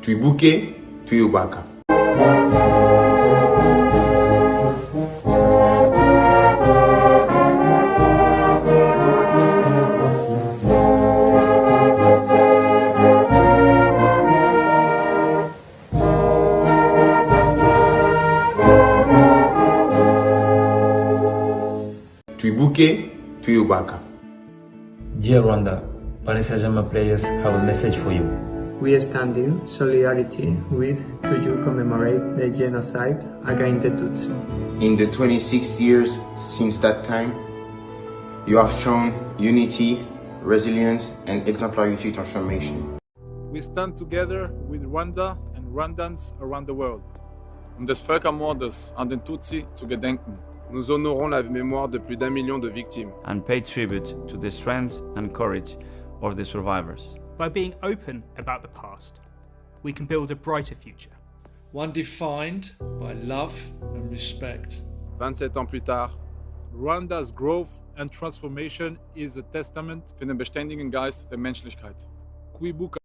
Twibuke, Twiubaka. Twibuke, Twiubaka. Dear Rwanda, Paris Saint-Germain players have a message for you. We stand in solidarity with to commemorate the genocide against the Tutsi. In the 26 years since that time, you have shown unity, resilience, and exemplarity transformation. We stand together with Rwanda and Rwandans around the world. Des Völkermordes an den Tutsi zu gedenken. Nous honorons la mémoire de plus d'1 million de victimes. And pay tribute to the strength and courage of the survivors. By being open about the past, we can build a brighter future. One defined by love and respect. 27 ans plus tard, Rwanda's growth and transformation is a testament für den beständigen Geist der Menschlichkeit. Twibuke.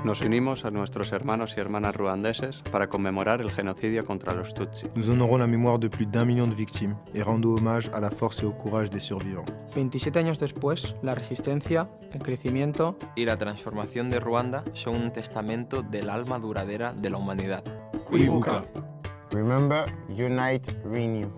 Nos unimos a nuestros hermanos y hermanas ruandeses para conmemorar el genocidio contra los Tutsi. Nous honorons la mémoire de plus d'1 million de victimes et rendons hommage à la force et au courage des survivants. 27 años después, la resistencia, el crecimiento y la transformación de Ruanda son un testamento del alma duradera de la humanidad. Twibuka. Remember, unite, renew.